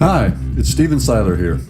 Hi, it's Steven Sylar here.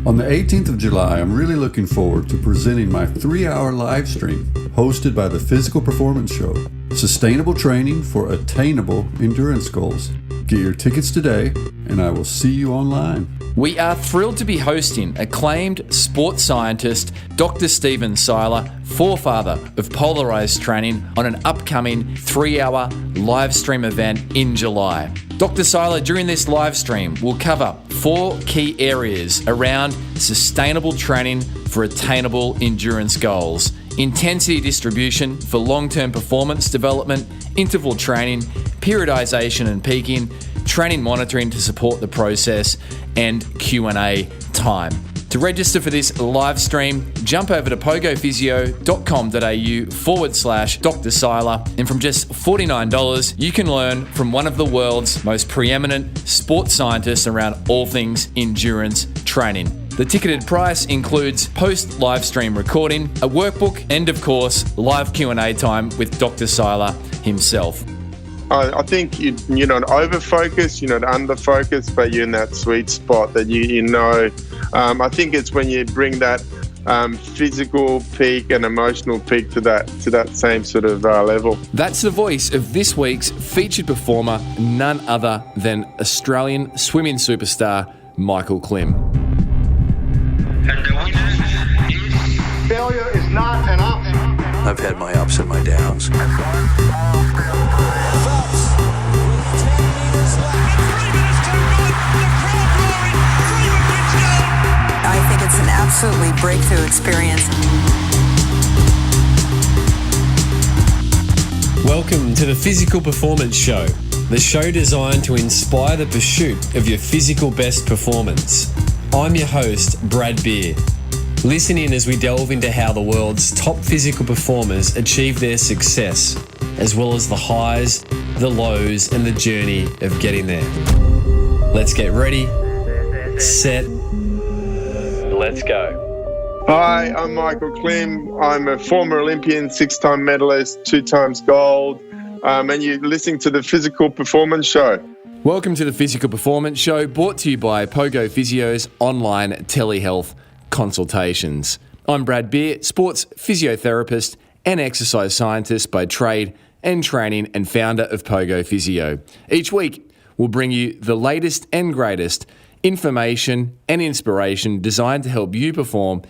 On the 18th of July, I'm really looking forward to presenting my 3-hour live stream hosted by the Physical Performance Show, Sustainable Training for Attainable Endurance Goals. Get your tickets today, and I will see you online. We are thrilled to be hosting acclaimed sports scientist Dr. Steven Sylar, forefather of polarized training, on an upcoming 3-hour live stream event in July. Dr. Sylar, during this live stream, will cover 4 key areas around sustainable training for attainable endurance goals: intensity distribution for long-term performance development, interval training, periodization and peaking, training monitoring to support the process, and Q&A time. To register for this live stream, jump over to pogophysio.com.au/Dr. Sylar, and from just $49, you can learn from one of the world's most preeminent sports scientists around all things endurance training. The ticketed price includes post-live stream recording, a workbook, and of course, live Q&A time with Dr. Sylar himself. I think you're not over-focused, you're not under-focused, but you're in that sweet spot that you know. I think it's when you bring that physical peak and emotional peak to that same sort of level. That's the voice of this week's featured performer, none other than Australian swimming superstar Michael Klim. And the winner is... Failure is not an option. I've had my ups and my downs. I think it's an absolutely breakthrough experience. Welcome to the Physical Performance Show, the show designed to inspire the pursuit of your physical best performance. I'm your host, Brad Beer. Listen in as we delve into how the world's top physical performers achieve their success, as well as the highs, the lows, and the journey of getting there. Let's get ready, set, let's go. Hi, I'm Michael Klim. I'm a former Olympian, 6-time medalist, 2 times gold, and you're listening to the Physical Performance Show. Welcome to the Physical Performance Show, brought to you by Pogo Physio's online telehealth consultations. I'm Brad Beer, sports physiotherapist and exercise scientist by trade and training, and founder of Pogo Physio. Each week, we'll bring you the latest and greatest information and inspiration designed to help you perform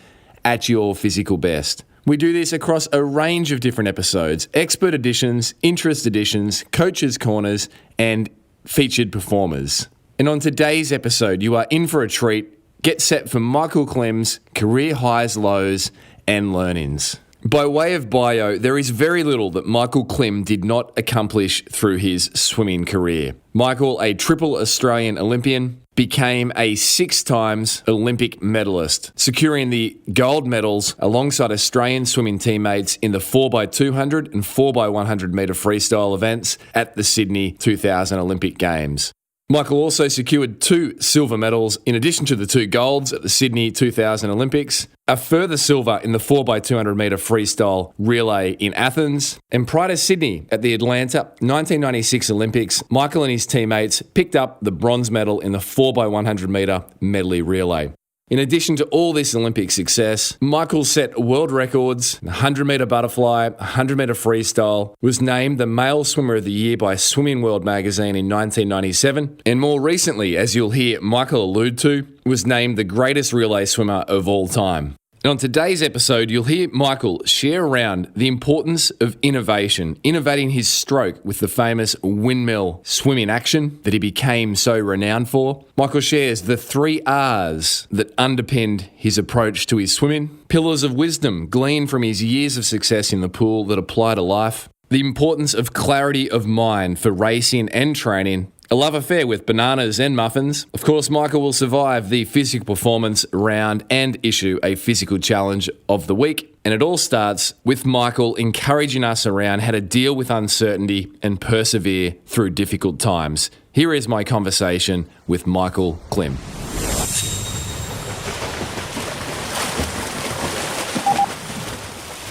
at your physical best. We do this across a range of different episodes: expert editions, interest editions, coaches' corners, and featured performers. And on today's episode, you are in for a treat. Get set for Michael Klim's career highs, lows, and learnings. By way of bio, there is very little that Michael Klim did not accomplish through his swimming career. Michael, a triple Australian Olympian, became a 6 times Olympic medalist, securing the gold medals alongside Australian swimming teammates in the 4x200 and 4x100m freestyle events at the Sydney 2000 Olympic Games. Michael also secured 2 silver medals in addition to the 2 golds at the Sydney 2000 Olympics, a further silver in the 4x200m freestyle relay in Athens, and prior to Sydney at the Atlanta 1996 Olympics, Michael and his teammates picked up the bronze medal in the 4x100m medley relay. In addition to all this Olympic success, Michael set world records, 100-metre butterfly, 100-metre freestyle, was named the Male Swimmer of the Year by Swimming World magazine in 1997, and more recently, as you'll hear Michael allude to, was named the greatest relay swimmer of all time. And on today's episode, you'll hear Michael share around the importance of innovating his stroke with the famous windmill swimming action that he became so renowned for. Michael shares the 3 R's that underpinned his approach to his swimming, pillars of wisdom gleaned from his years of success in the pool that apply to life, the importance of clarity of mind for racing and training, a love affair with bananas and muffins. Of course, Michael will survive the physical performance round and issue a physical challenge of the week. And it all starts with Michael encouraging us around how to deal with uncertainty and persevere through difficult times. Here is my conversation with Michael Klim.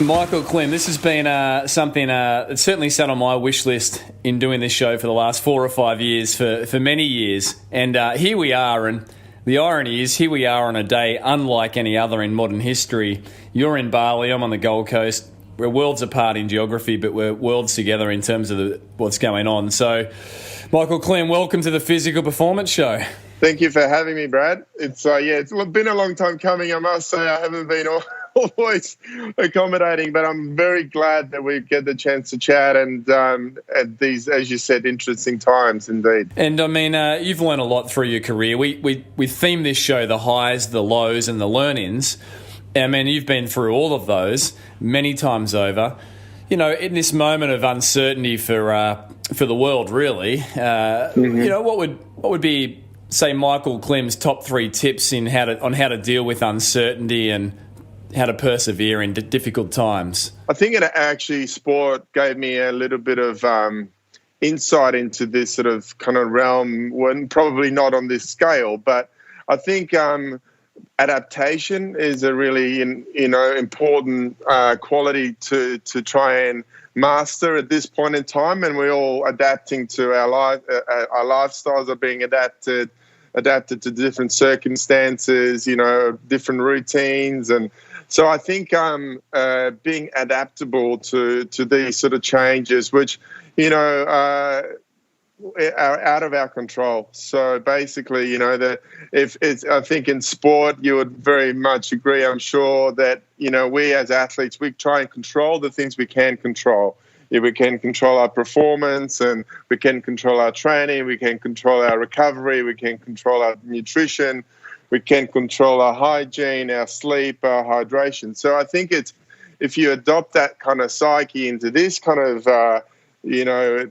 Michael Klim, this has been something that certainly sat on my wish list in doing this show for the last 4 or 5 years, for many years. And here we are, and the irony is here we are on a day unlike any other in modern history. You're in Bali, I'm on the Gold Coast. We're worlds apart in geography, but we're worlds together in terms of what's going on. So, Michael Klim, welcome to the Physical Performance Show. Thank you for having me, Brad. It's been a long time coming. I must say I haven't been always accommodating, but I'm very glad that we get the chance to chat and at these, as you said, interesting times indeed. And I mean, you've learned a lot through your career. We theme this show the highs, the lows, and the learn-ins. I mean, you've been through all of those many times over. You know, in this moment of uncertainty for the world, really, you know, what would be, say, Michael Klim's top 3 tips on how to deal with uncertainty and how to persevere in difficult times? I think sport gave me a little bit of insight into this sort of kind of realm, when probably not on this scale, but I think adaptation is a really important quality to try and master at this point in time, and we're all adapting to our life. Our lifestyles are being adapted to different circumstances, different routines, and so I think being adaptable to these sort of changes, which are out of our control. So basically, I think in sport you would very much agree, I'm sure, that we as athletes, we try and control the things we can control. If we can control our performance, and we can control our training, we can control our recovery, we can control our nutrition, we can control our hygiene, our sleep, our hydration. So I think if you adopt that kind of psyche into this kind of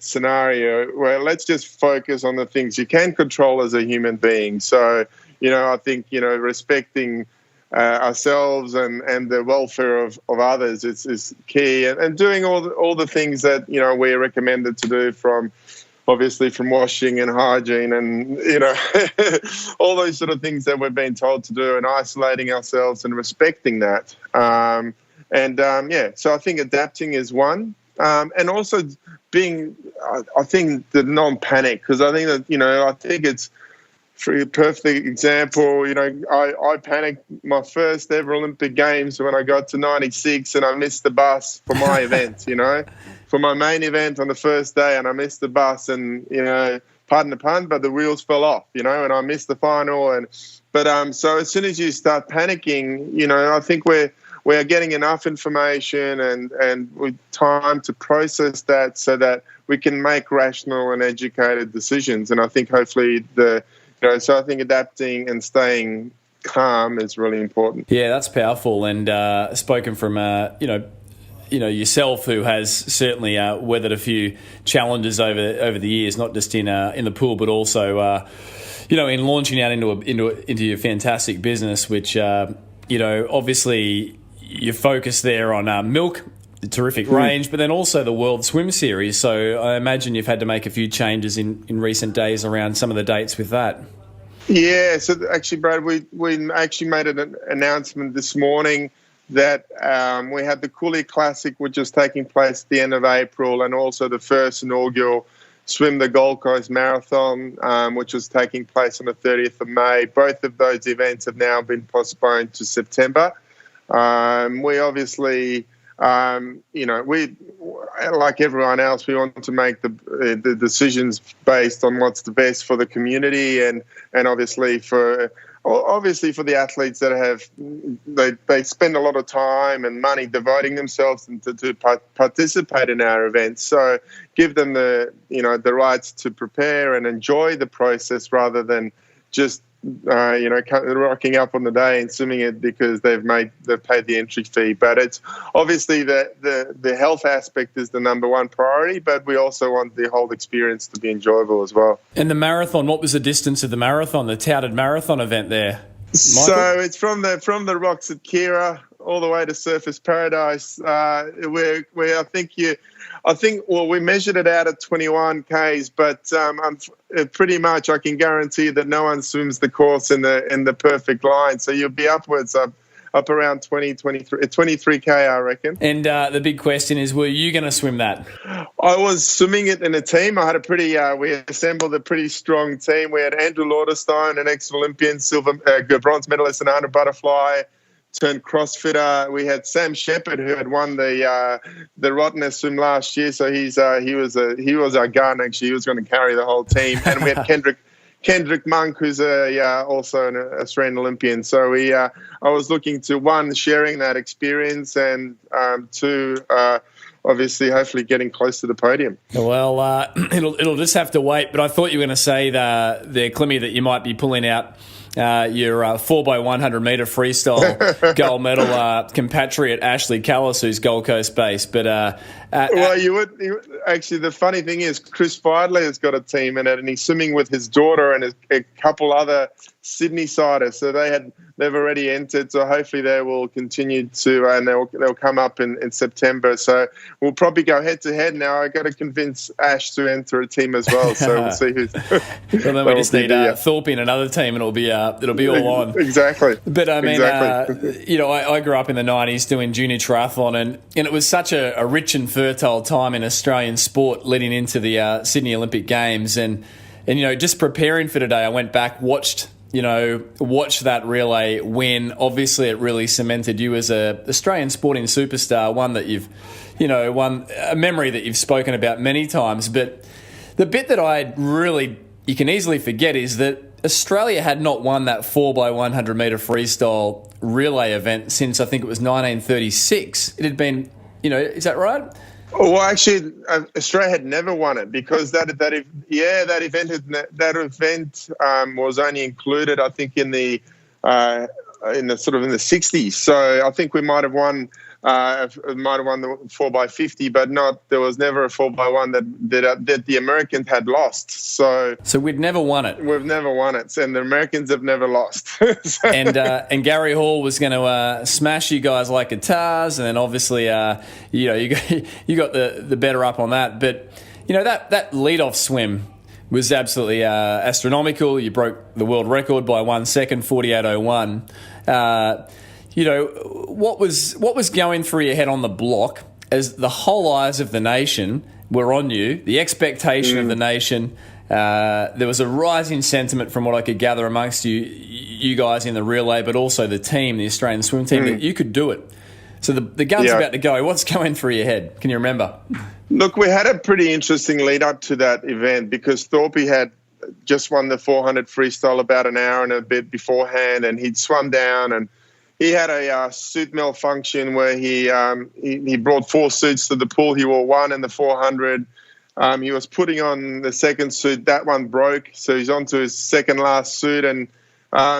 scenario, where let's just focus on the things you can control as a human being. So, I think, respecting ourselves and the welfare of others is key, and doing all the things that, we're recommended to do, from washing and hygiene and, all those sort of things that we've been told to do, and isolating ourselves and respecting that. So I think adapting is one. And also being, I think, the non-panic, because I think that, I think it's for a perfect example. I panicked my first ever Olympic Games when I got to 96 and I missed the bus for my event, for my main event on the first day, and I missed the bus, and, pardon the pun, but the wheels fell off, and I missed the final. So as soon as you start panicking, I think we are getting enough information and with time to process that so that we can make rational and educated decisions. And I think hopefully so I think adapting and staying calm is really important. Yeah, that's powerful. And spoken from, yourself, who has certainly weathered a few challenges over the years, not just in the pool, but also, in launching out into your fantastic business, which, obviously, you focus there on milk, the terrific range, but then also the World Swim Series. So I imagine you've had to make a few changes in recent days around some of the dates with that. Yeah, so actually, Brad, we actually made an announcement this morning that we had the Cooley Classic, which is taking place at the end of April, and also the first inaugural Swim the Gold Coast Marathon, which was taking place on the 30th of May. Both of those events have now been postponed to September. We obviously, we, like everyone else, we want to make the decisions based on what's the best for the community, and obviously for the athletes that they spend a lot of time and money devoting themselves to participate in our events. So give them the rights to prepare and enjoy the process, rather than just rocking up on the day and swimming it because they've paid the entry fee. But it's obviously the health aspect is the number one priority, but we also want the whole experience to be enjoyable as well. And the marathon, what was the distance of the marathon, the touted marathon event there, Michael? So it's from the rocks at Kira all the way to Surfers Paradise, where I think we measured it out at 21 Ks, but pretty much I can guarantee that no one swims the course in the perfect line. So you'll be upwards of up around 23K, I reckon. And the big question is, were you going to swim that? I was swimming it in a team. I had we assembled a pretty strong team. We had Andrew Lauderstone, an ex-Olympian, bronze medalist in 100 butterfly, turned CrossFitter. We had Sam Shepherd, who had won the Rottnest swim last year. So he was our gun, actually. He was going to carry the whole team. And we had Kendrick Monk, who's also an Australian Olympian. So I was looking to, one, sharing that experience, and two, obviously, hopefully getting close to the podium. Well, it'll just have to wait. But I thought you were going to say there, Klimmy, that you might be pulling out your 4x100m freestyle gold medal compatriot Ashley Callis, who's Gold Coast based. But well, you would actually. The funny thing is, Chris Feidler has got a team in it, and he's swimming with his daughter and a couple other Sydney-siders. So they've already entered. So hopefully they will continue to, and they'll come up in September. So we'll probably go head to head now. I got to convince Ash to enter a team as well. So we'll see who's. Well, then we just need Thorpe in another team, and it'll be all on. Exactly. But I mean, exactly. I grew up in the 90s doing junior triathlon, and it was such a rich and fertile time in Australian sport leading into the Sydney Olympic Games, and just preparing for today, I went back, watched that relay win. Obviously, it really cemented you as a Australian sporting superstar, one that you've, a memory that you've spoken about many times. But the bit that you can easily forget is that Australia had not won that 4x100m freestyle relay event since I think it was 1936. It had been, is that right? Well, actually, Australia had never won it because that event was only included, I think, in the 60s. So I think we might have won the 4x50, but there was never a 4x1 that the Americans had lost. So we'd never won it. We've never won it, and the Americans have never lost. And Gary Hall was going to smash you guys like guitars, and then obviously you got the better up on that. But that lead-off swim was absolutely astronomical. You broke the world record by 1 second, 48.01. What was going through your head on the block as the whole eyes of the nation were on you, the expectation of the nation? There was a rising sentiment from what I could gather amongst you guys in the relay, but also the team, the Australian swim team, that you could do it. So the gun's about to go. What's going through your head? Can you remember? Look, we had a pretty interesting lead up to that event because Thorpe had just won the 400 freestyle about an hour and a bit beforehand, and he'd swum down, and he had a suit malfunction where he brought 4 suits to the pool. He wore one in the 400. He was putting on the second suit. That one broke, so he's on to his second last suit, and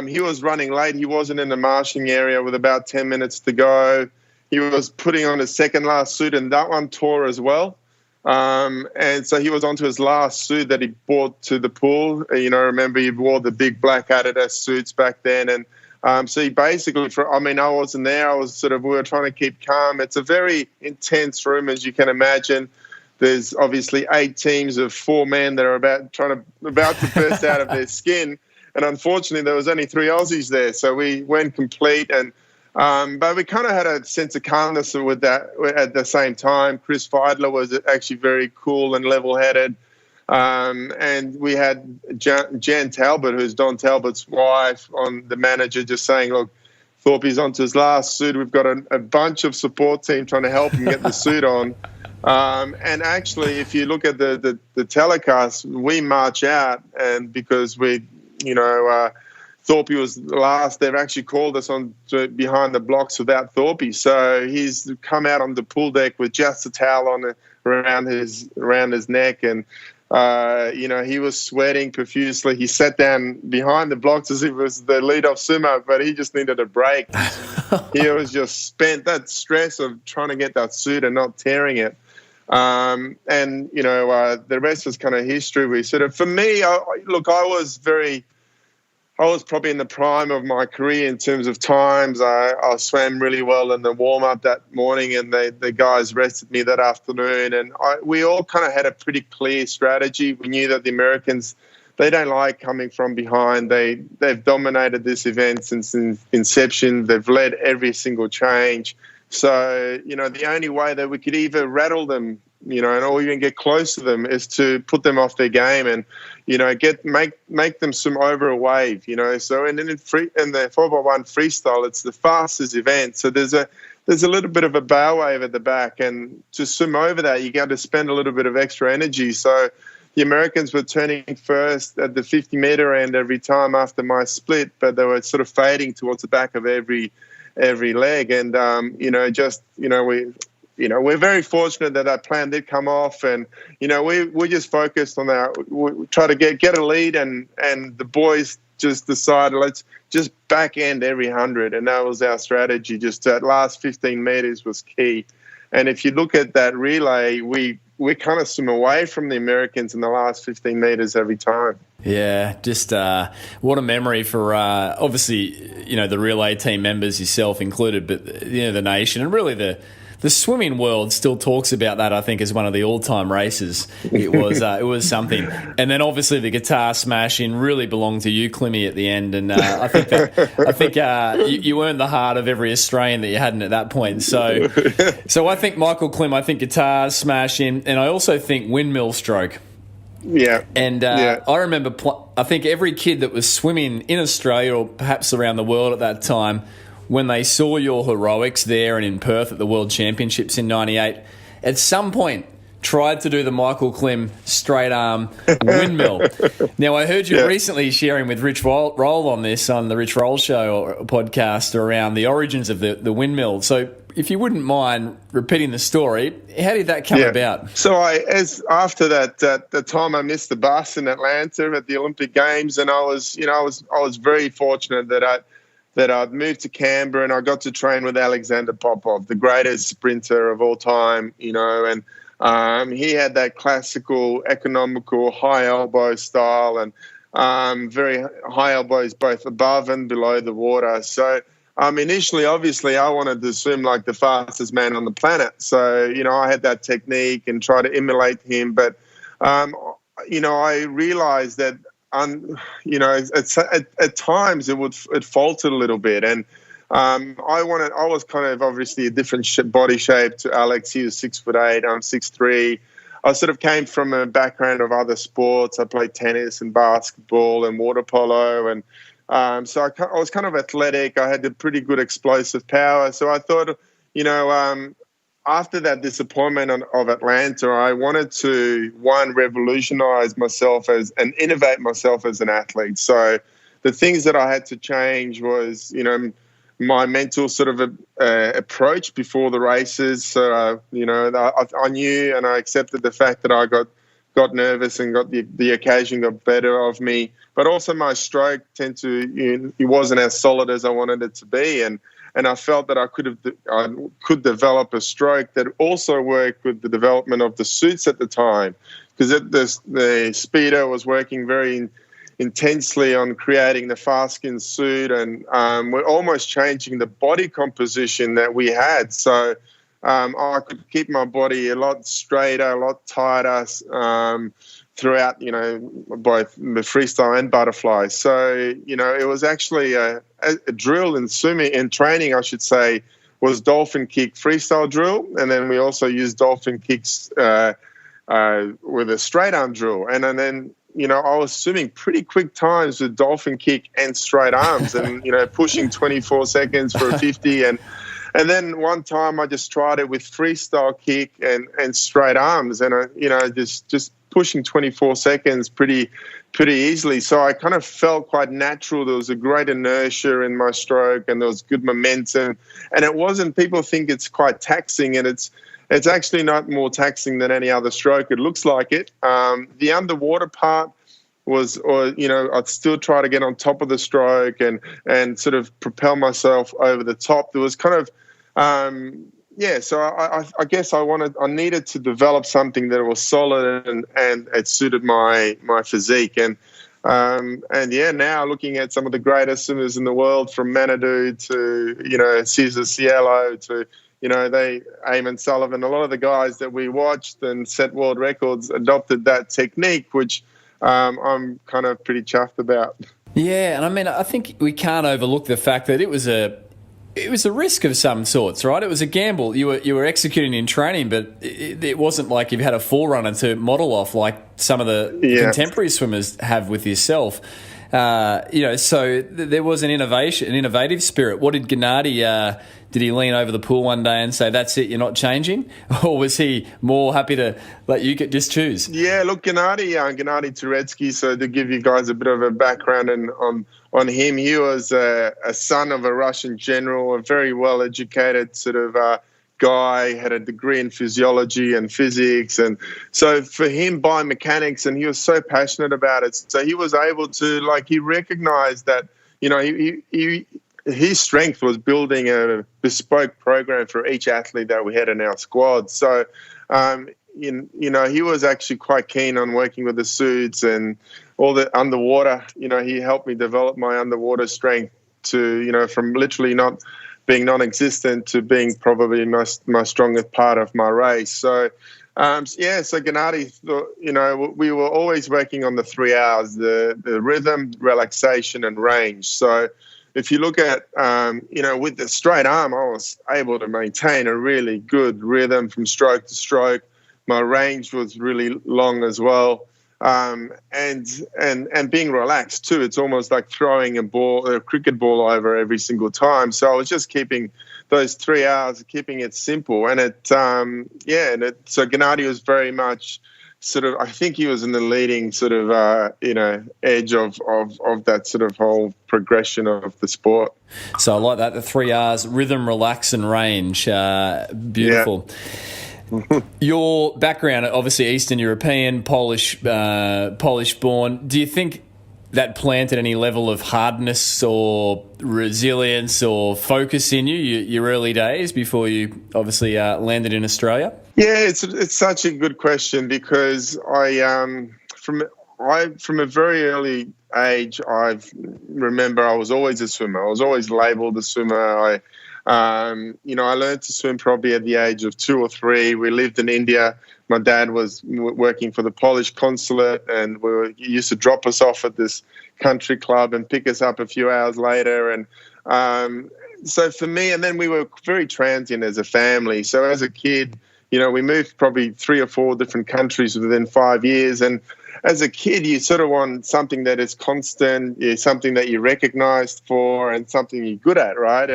he was running late. He wasn't in the marshalling area with about 10 minutes to go. He was putting on his second last suit, and that one tore as well. And so he was on to his last suit that he brought to the pool. Remember, he wore the big black Adidas suits back then, and so he basically, I wasn't there. We were trying to keep calm. It's a very intense room, as you can imagine. There's obviously 8 teams of 4 men that are about to burst out of their skin. And unfortunately, there was only 3 Aussies there. So we went complete. And but we kind of had a sense of calmness with that at the same time. Chris Feidler was actually very cool and level-headed. And we had Jan Talbot, who's Don Talbot's wife, on the manager, just saying, look, Thorpe's onto his last suit. We've got a bunch of support team trying to help him get the suit on. And actually, if you look at the telecast, we march out, and because Thorpe was last, they've actually called us on behind the blocks without Thorpe. So he's come out on the pool deck with just a towel around his neck, and he was sweating profusely. He sat down behind the blocks as if it was the lead-off swimmer, but he just needed a break. He was just spent, that stress of trying to get that suit and not tearing it. The rest was kind of history. For me, I was probably in the prime of my career in terms of times. I swam really well in the warm-up that morning, and the guys rested me that afternoon. And we all kind of had a pretty clear strategy. We knew that the Americans, they don't like coming from behind. They've dominated this event since inception. They've led every single change. So, the only way that we could either rattle them, or even get close to them is to put them off their game and, make them swim over a wave, So in the 4x1 freestyle, it's the fastest event. So there's a little bit of a bow wave at the back, and to swim over that, you got to spend a little bit of extra energy. So the Americans were turning first at the 50-meter end every time after my split, but they were sort of fading towards the back of every leg. And, we're very fortunate that plan did come off, and, we just focused on that. We try to get a lead, and the boys just decided, let's just back end every 100. And that was our strategy. Just that last 15 meters was key. And if you look at that relay, we kind of swim away from the Americans in the last 15 meters every time. Yeah, just what a memory for obviously, the relay team members, yourself included, but, the nation, and really the swimming world still talks about that, I think, as one of the all-time races. It was something. And then obviously the guitar smashing really belonged to you, Klimmy, at the end. And I think you earned the heart of every Australian that you hadn't at that point. So I think Michael Klim, I think guitar smashing, and I also think windmill stroke. Yeah. And I remember, I think every kid that was swimming in Australia or perhaps around the world at that time, when they saw your heroics there and in Perth at the World Championships in 98, at some point tried to do the Michael Klim straight arm windmill. Now, I heard you recently sharing with Rich Roll on this, on the Rich Roll Show or podcast, around the origins of the windmill. So if you wouldn't mind repeating the story, how did that come about? So after the time I missed the bus in Atlanta at the Olympic Games, and I was very fortunate that I'd moved to Canberra and I got to train with Alexander Popov, the greatest sprinter of all time, and he had that classical, economical, high elbow style, and very high elbows both above and below the water. So initially, obviously, I wanted to swim like the fastest man on the planet. So, I had that technique and tried to emulate him. But, I realized that, at times it faltered a little bit, and I was kind of obviously a different body shape to Alex. He was 6'8", I'm 6'3". I sort of came from a background of other sports. I played tennis and basketball and water polo, and so I was kind of athletic. I had a pretty good explosive power. So I thought, after that disappointment of Atlanta, I wanted to, revolutionize myself and innovate myself as an athlete. So the things that I had to change was, my mental sort of approach before the races. So, I knew and I accepted the fact that I got nervous and got the occasion got better of me. But also my stroke it wasn't as solid as I wanted it to be. And I felt that I could develop a stroke that also worked with the development of the suits at the time, because the Speedo was working very intensely on creating the fast skin suit, and we're almost changing the body composition that we had. So I could keep my body a lot straighter, a lot tighter throughout, both the freestyle and butterfly. So, it was actually a drill in swimming, in training, I should say, was dolphin kick freestyle drill. And then we also used dolphin kicks with a straight arm drill. And then, I was swimming pretty quick times with dolphin kick and straight arms and, pushing 24 seconds for a 50. And then one time I just tried it with freestyle kick and straight arms, and just pushing 24 seconds pretty easily. So I kind of felt quite natural. There was a great inertia in my stroke, and there was good momentum. And it wasn't, people think it's quite taxing, and it's actually not more taxing than any other stroke. It looks like it. The underwater part was, I'd still try to get on top of the stroke and sort of propel myself over the top. There was kind of, so I guess I needed to develop something that was solid and it suited my physique. And now looking at some of the greatest swimmers in the world, from Manadou to, Cesar Cielo to, Eamon Sullivan, a lot of the guys that we watched and set world records adopted that technique, which I'm kind of pretty chuffed about. Yeah, and I mean, I think we can't overlook the fact that it was a risk of some sorts, right? It was a gamble. You were executing in training, but it wasn't like you've had a forerunner to model off like some of the contemporary swimmers have with yourself. So there was an innovative spirit. What did Gennady, did he lean over the pool one day and say, that's it, you're not changing? Or was he more happy to let you just choose? Yeah, look, Gennady Turetsky, so to give you guys a bit of a background on him, he was a son of a Russian general, a very well-educated sort of guy, had a degree in physiology and physics. And so for him, biomechanics, and he was so passionate about it. So he was able to, he recognized that, his strength was building a bespoke program for each athlete that we had in our squad. So, he was actually quite keen on working with the suits and all the underwater. He helped me develop my underwater strength to, from literally not being non-existent to being probably my strongest part of my race. So, so Gennady, we were always working on the 3 hours, the rhythm, relaxation, and range. So if you look at, with the straight arm, I was able to maintain a really good rhythm from stroke to stroke. My range was really long as well. And being relaxed too. It's almost like throwing a cricket ball over every single time. So I was just keeping those 3 hours, keeping it simple. And so Gennady was very much sort of, I think he was in the leading sort of, edge of that sort of whole progression of the sport. So I like that, the 3 hours, rhythm, relax and range. Beautiful. Yeah. Your background, obviously Eastern European, Polish born. Do you think that planted any level of hardness or resilience or focus in you, your early days before you obviously landed in Australia? Yeah, it's such a good question because from a very early age, I remember I was always a swimmer. I was always labelled a swimmer. I learned to swim probably at the age of 2 or 3. We lived in India. My dad was working for the Polish consulate, and he used to drop us off at this country club and pick us up a few hours later. And so for me, and then we were very transient as a family. So as a kid, we moved probably 3 or 4 different countries within 5 years. And as a kid, you sort of want something that is constant, something that you're recognized for and something you're good at, right?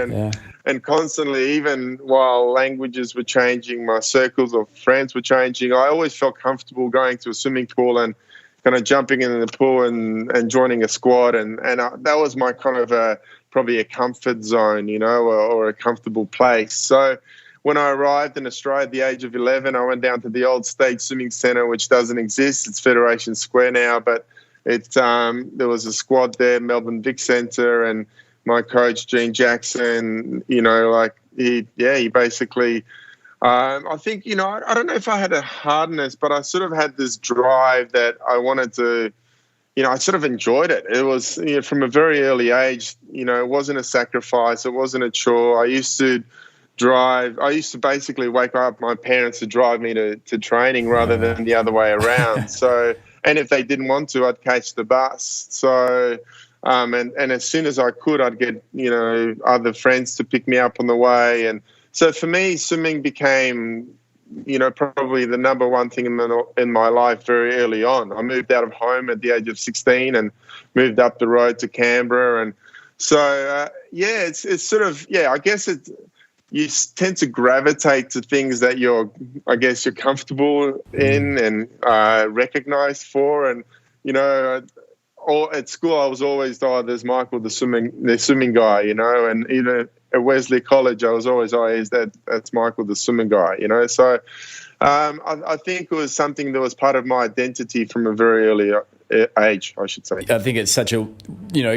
And constantly, even while languages were changing, my circles of friends were changing, I always felt comfortable going to a swimming pool and kind of jumping in the pool and joining a squad. And that was my kind of probably a comfort zone, or a comfortable place. So when I arrived in Australia at the age of 11, I went down to the old State Swimming Centre, which doesn't exist. It's Federation Square now, but there was a squad there, Melbourne Vic Centre, and my coach, Gene Jackson, he basically, I think, I don't know if I had a hardness, but I sort of had this drive that I wanted to, I sort of enjoyed it. It was, from a very early age, it wasn't a sacrifice. It wasn't a chore. I used to basically wake up my parents to drive me to training rather than the other way around. So, and if they didn't want to, I'd catch the bus. So, and as soon as I could, I'd get, other friends to pick me up on the way. And so for me, swimming became, probably the number one thing in my life very early on. I moved out of home at the age of 16 and moved up the road to Canberra. And so, it's sort of, I guess you tend to gravitate to things that you're comfortable in and recognized for. And, at school, I was always, there's Michael, the swimming guy, and even at Wesley College, I was always, that's Michael, the swimming guy, So I think it was something that was part of my identity from a very early age, I should say. I think it's such a,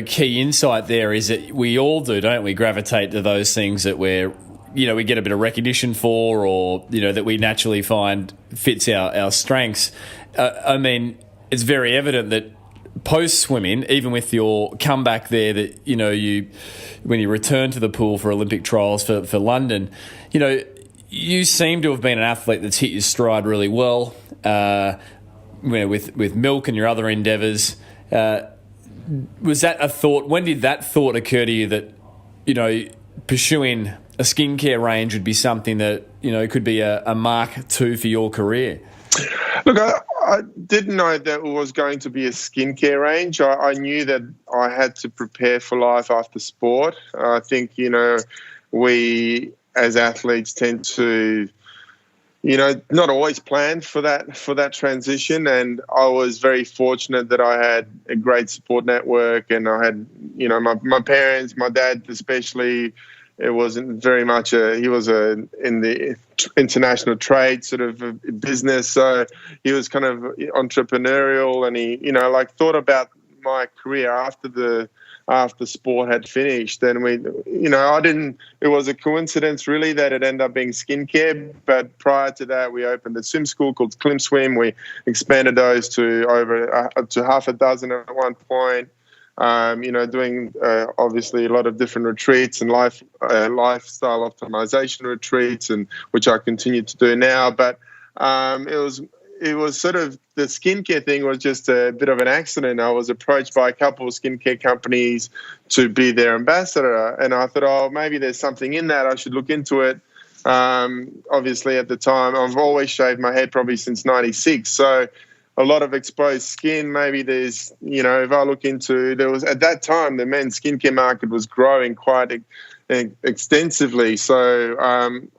key insight there is that we all do, don't we, gravitate to those things that we get a bit of recognition for or, that we naturally find fits our strengths. I mean, it's very evident that post-swimming, even with your comeback there that, when you return to the pool for Olympic trials for London, you seem to have been an athlete that's hit your stride really well. with milk and your other endeavours. Was that a thought? When did that thought occur to you that, pursuing a skincare range would be something that, could be a Mark II for your career? Look, I didn't know that it was going to be a skincare range. I knew that I had to prepare for life after sport. I think, we as athletes tend to, not always plan for that transition. And I was very fortunate that I had a great support network, and I had, my parents, my dad especially. It wasn't very much he was in the international trade sort of business. So he was kind of entrepreneurial, and he, thought about my career after sport had finished. And it was a coincidence really that it ended up being skincare. But prior to that, we opened a swim school called Klim Swim. We expanded those to up to half a dozen at one point. Doing obviously a lot of different retreats and lifestyle optimization retreats, and which I continue to do now. But it was sort of, the skincare thing was just a bit of an accident. I was approached by a couple of skincare companies to be their ambassador, and I thought, maybe there's something in that. I should look into it. Obviously, at the time, I've always shaved my head probably since '96, so a lot of exposed skin. Maybe there's, if I look into, there was at that time the men's skincare market was growing quite extensively. So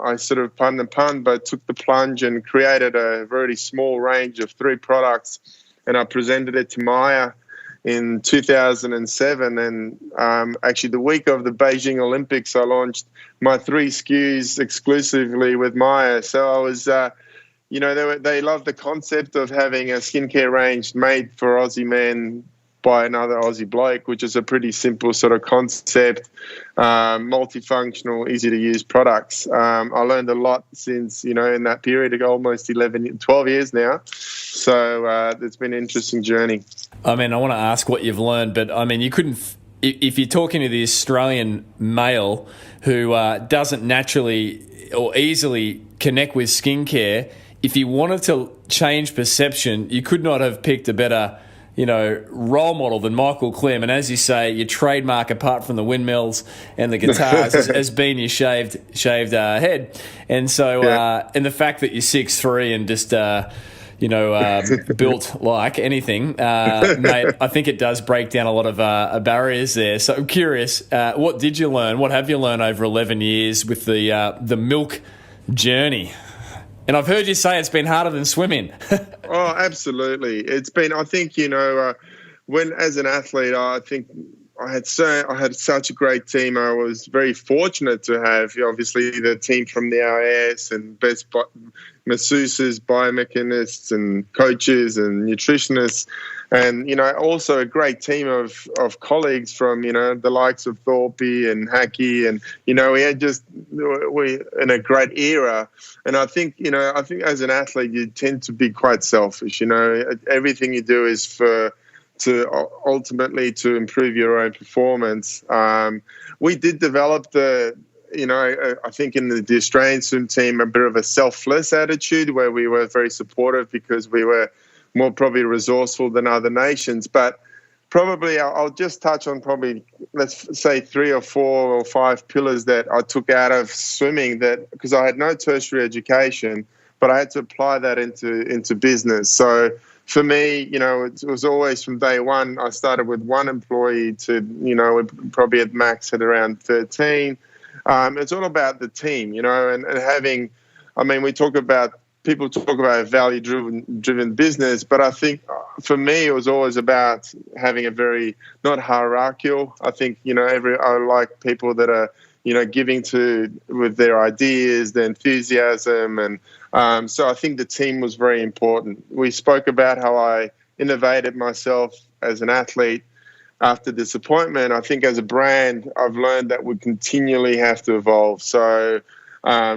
I sort of pun the pun, but took the plunge and created a very small range of 3 products, and I presented it to Maya in 2007. And actually, the week of the Beijing Olympics, I launched my 3 SKUs exclusively with Maya. So I was. They love the concept of having a skincare range made for Aussie men by another Aussie bloke, which is a pretty simple sort of concept, multifunctional, easy to use products. I learned a lot since, in that period ago, almost 12 years now. So it's been an interesting journey. I want to ask what you've learned, but you couldn't, if you're talking to the Australian male who doesn't naturally or easily connect with skincare, if you wanted to change perception, you could not have picked a better, role model than Michael Klim. And as you say, your trademark, apart from the windmills and the guitars, has been your shaved head. And so, and the fact that you're 6'3" and just, built like anything, mate, I think it does break down a lot of barriers there. So I'm curious, what did you learn? What have you learned over 11 years with the milk journey? And I've heard you say it's been harder than swimming. Oh, absolutely. It's been, I think, when as an athlete, I think I had such a great team. I was very fortunate to have, obviously, the team from the RAS and best masseuses, biomechanists and coaches and nutritionists. And, also a great team of colleagues from, the likes of Thorpe and Hackey. And, we in a great era. And I think as an athlete, you tend to be quite selfish. Everything you do is to ultimately to improve your own performance. We did develop I think in the Australian swim team, a bit of a selfless attitude where we were very supportive because we were more probably resourceful than other nations. But probably I'll just touch on probably, let's say 3 or 4 or 5 pillars that I took out of swimming, that because I had no tertiary education, but I had to apply that into business. So for me, it was always from day one. I started with 1 employee to, probably at max at around 13. It's all about the team, and having, people talk about a value-driven business, but I think for me it was always about having a very, not hierarchical. I think, I like people that are, giving with their ideas, their enthusiasm. And so I think the team was very important. We spoke about how I innovated myself as an athlete after disappointment. I think as a brand, I've learned that we continually have to evolve. So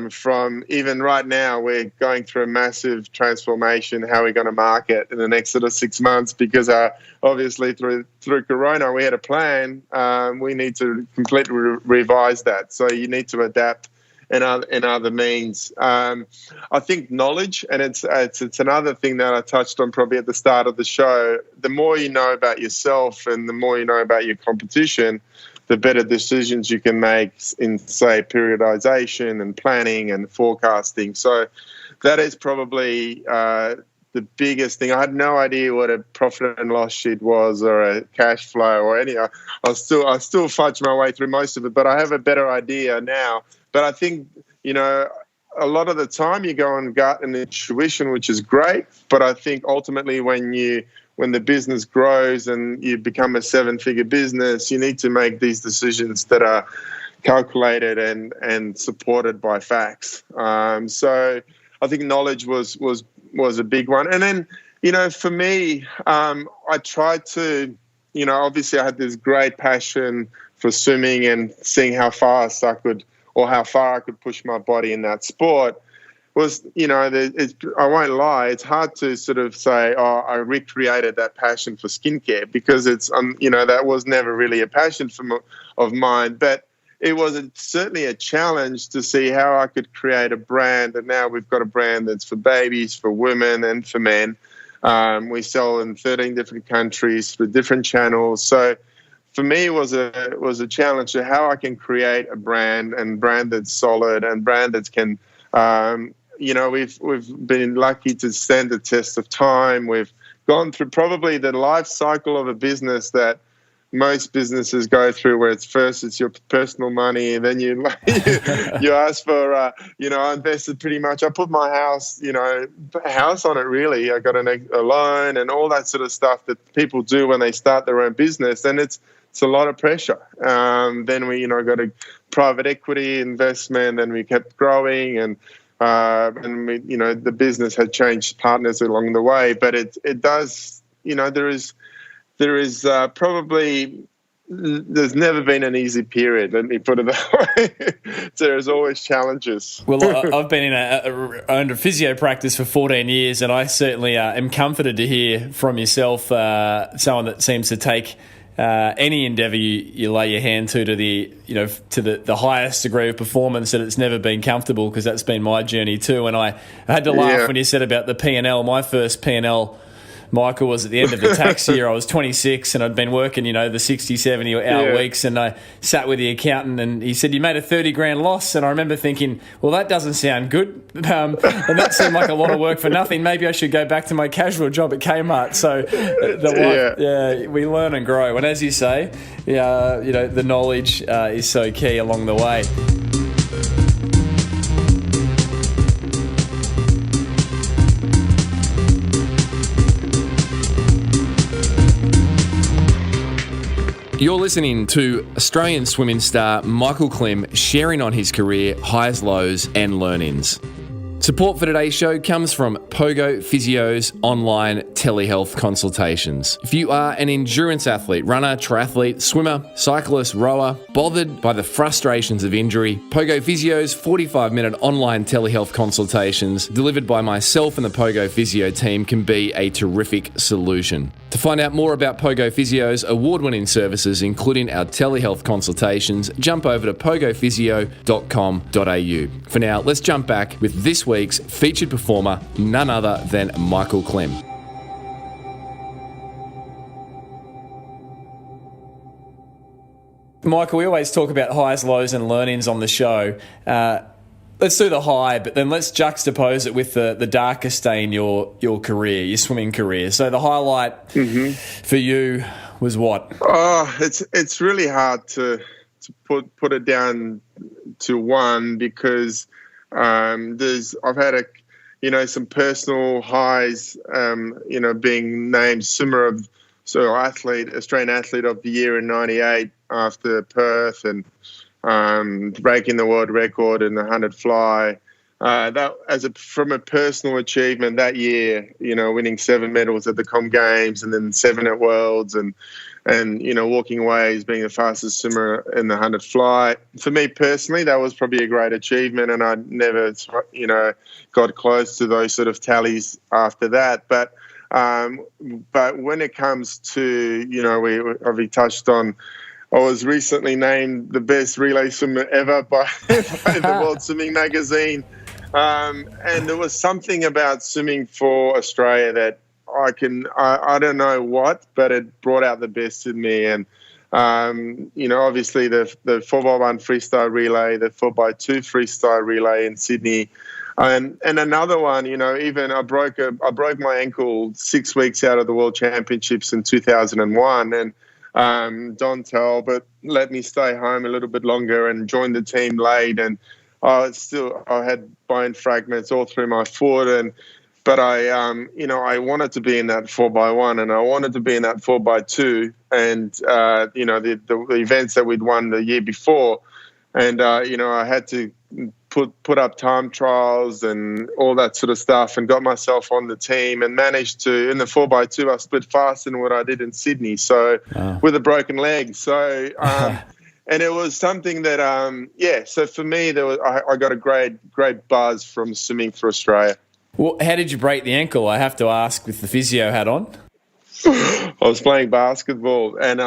from even right now, we're going through a massive transformation, how we're going to market in the next sort of 6 months, because obviously through Corona, we had a plan. We need to completely revise that. So you need to adapt and other means. I think knowledge, and it's another thing that I touched on probably at the start of the show. The more you know about yourself and the more you know about your competition, the better decisions you can make in, say, periodization and planning and forecasting. So that is probably the biggest thing. I had no idea what a profit and loss sheet was or a cash flow or any. I still fudge my way through most of it, but I have a better idea now. But I think, a lot of the time you go on gut and intuition, which is great. But I think ultimately when the business grows and you become a 7-figure business, you need to make these decisions that are calculated and supported by facts. So I think knowledge was a big one. And then, for me, I tried to, obviously I had this great passion for swimming and seeing how fast I could, or how far I could push my body in that sport. Was, I won't lie, it's hard to sort of say, oh, I recreated that passion for skincare, because it's, that was never really a passion of mine. But it was certainly a challenge to see how I could create a brand. And now we've got a brand that's for babies, for women, and for men. We sell in 13 different countries through different channels. So for me, it was a challenge to how I can create a brand that's solid and brand that can, we've been lucky to stand the test of time. We've gone through probably the life cycle of a business that most businesses go through, where it's your personal money, and then you ask for, I invested pretty much. I put my house on it really. I got a loan and all that sort of stuff that people do when they start their own business, and it's a lot of pressure. Then we, got a private equity investment, and we kept growing, and we, the business had changed partners along the way, but it does, there is probably, there's never been an easy period, let me put it that way. So there's always challenges. Well, I've been under physio practice for 14 years, and I certainly am comforted to hear from yourself, someone that seems to take any endeavour you lay your hand to the highest degree of performance, that it's never been comfortable, because that's been my journey too. And I had to laugh when you said about the P&L. My first P&L, Michael, was at the end of the tax year. I was 26 and I'd been working, the 60, 70 hour weeks, and I sat with the accountant and he said, you made a 30 grand loss. And I remember thinking, well, that doesn't sound good. And that seemed like a lot of work for nothing. Maybe I should go back to my casual job at Kmart. So we learn and grow. And as you say, the knowledge is so key along the way. You're listening to Australian swimming star Michael Klim sharing on his career highs, lows and learnings. Support for today's show comes from Pogo Physio's online telehealth consultations. If you are an endurance athlete, runner, triathlete, swimmer, cyclist, rower, bothered by the frustrations of injury, Pogo Physio's 45-minute online telehealth consultations delivered by myself and the Pogo Physio team can be a terrific solution. To find out more about Pogo Physio's award-winning services, including our telehealth consultations, jump over to pogophysio.com.au. For now, let's jump back with this week's featured performer, none other than Michael Klim. Michael, we always talk about highs, lows and learnings on the show. Let's do the high, but then let's juxtapose it with the darkest day in your career, your swimming career. So the highlight for you was what? Oh, it's really hard to put it down to one, because I've had some personal highs, being named Australian Athlete of the Year in '98 after Perth, and breaking the world record in the 100 fly. From a personal achievement that year, winning 7 medals at the Com Games and then 7 at Worlds, and walking away as being the fastest swimmer in the 100 fly. For me personally, that was probably a great achievement, and I never, got close to those sort of tallies after that. But when it comes to, we touched on I was recently named the best relay swimmer ever by the World Swimming magazine. And there was something about swimming for Australia that I don't know what, but it brought out the best in me. And, obviously the 4x1 freestyle relay, the 4x2 freestyle relay in Sydney, and another one, even I broke my ankle 6 weeks out of the World Championships in 2001, and Don Talbot let me stay home a little bit longer and joined the team late, and I had bone fragments all through my foot, but I wanted to be in that 4x1, and I wanted to be in that 4x2, and the events that we'd won the year before, and I had to put up time trials and all that sort of stuff, and got myself on the team and managed to, in the 4x2, I split faster than what I did in Sydney, so with a broken leg. So and it was something that so for me I got a great buzz from swimming for Australia. Well, how did you break the ankle? I have to ask, with the physio hat on. I was playing basketball, and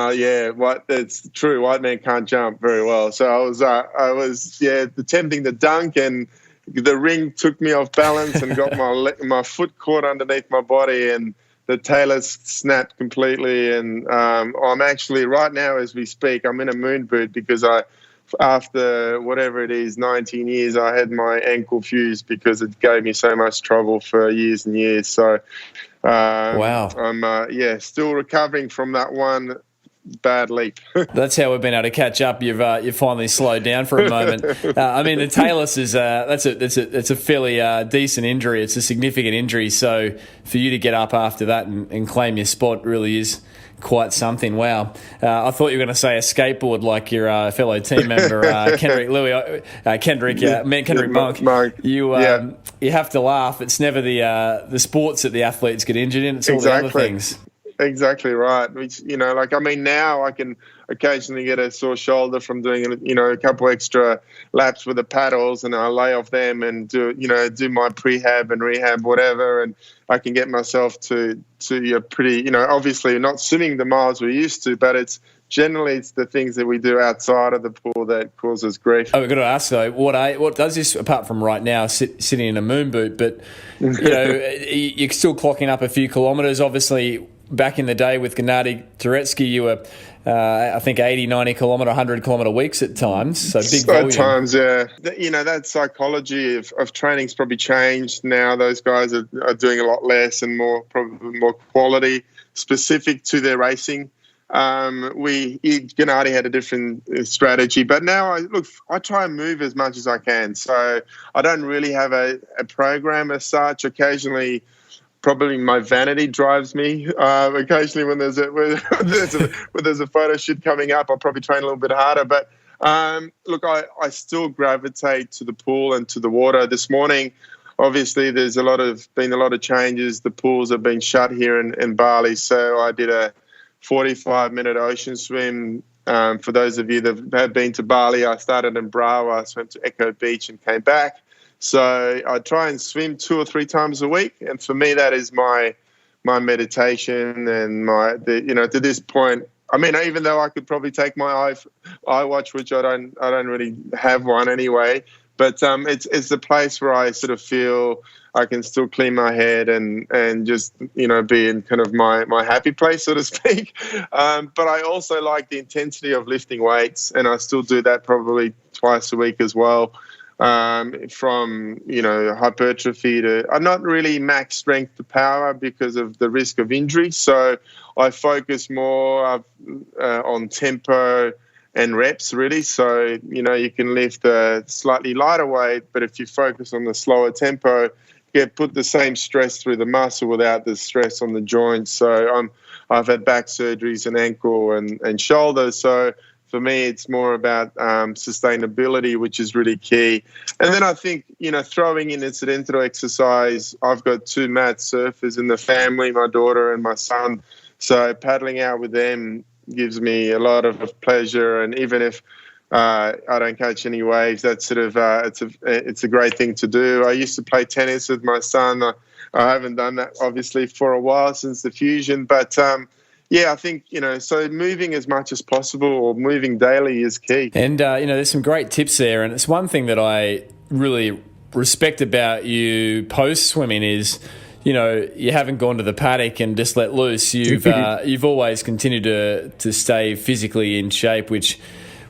it's true. White man can't jump very well, so I was attempting the dunk, and the ring took me off balance and got my foot caught underneath my body, and the talus snapped completely. And I'm actually right now, as we speak, I'm in a moon boot because after whatever it is, 19 years, I had my ankle fused because it gave me so much trouble for years and years. So, wow, I'm still recovering from that one bad leap. That's how we've been able to catch up. You've finally slowed down for a moment. The talus is that's a fairly decent injury. It's a significant injury. So for you to get up after that and claim your spot really is quite something. Wow. I thought you were going to say a skateboard like your fellow team member Kendrick Monk. You have to laugh. It's never the sports that the athletes get injured in. It's all the other things. Exactly right. Which, now I can occasionally get a sore shoulder from doing, a couple extra laps with the paddles, and I lay off them and do my prehab and rehab, whatever, and I can get myself to a pretty, obviously not swimming the miles we used to, but it's the things that we do outside of the pool that causes grief. I've got to ask though, what does this, apart from right now sitting in a moon boot, but you're still clocking up a few kilometres, obviously. Back in the day with Gennady Turetsky, you were, I think, 80, 90 kilometre, 100 kilometre weeks at times. So big volume. At times, yeah. That psychology of training's probably changed now. Those guys are doing a lot less and probably more quality specific to their racing. Gennady had a different strategy, but now I try and move as much as I can. So I don't really have a program as such. Occasionally, probably my vanity drives me. Occasionally, when there's a photo shoot coming up, I'll probably train a little bit harder. But I still gravitate to the pool and to the water. This morning, obviously, there's been a lot of changes. The pools have been shut here in Bali, so I did a 45-minute ocean swim. For those of you that have been to Bali, I started in Brawa, I swam to Echo Beach and came back. So I try and swim 2 or 3 times a week, and for me that is my meditation and to this point. Even though I could probably take my iWatch, which I don't really have one anyway, but it's the place where I sort of feel I can still clean my head and just be in kind of my happy place, so to speak. But I also like the intensity of lifting weights, and I still do that probably twice a week as well. From hypertrophy to, I'm not really max strength to power because of the risk of injury. So I focus more on tempo and reps, really. So, you can lift a slightly lighter weight, but if you focus on the slower tempo, you put the same stress through the muscle without the stress on the joints. So I've had back surgeries and ankle and shoulder. So for me, it's more about sustainability, which is really key. And then I think, throwing in incidental exercise, I've got 2 mat surfers in the family, my daughter and my son. So paddling out with them gives me a lot of pleasure. And even if I don't catch any waves, that's sort of it's a great thing to do. I used to play tennis with my son. I haven't done that, obviously, for a while since the fusion, but I think, so moving as much as possible or moving daily is key. And, there's some great tips there. And it's one thing that I really respect about you post-swimming is, you haven't gone to the paddock and just let loose. You've always continued to stay physically in shape, which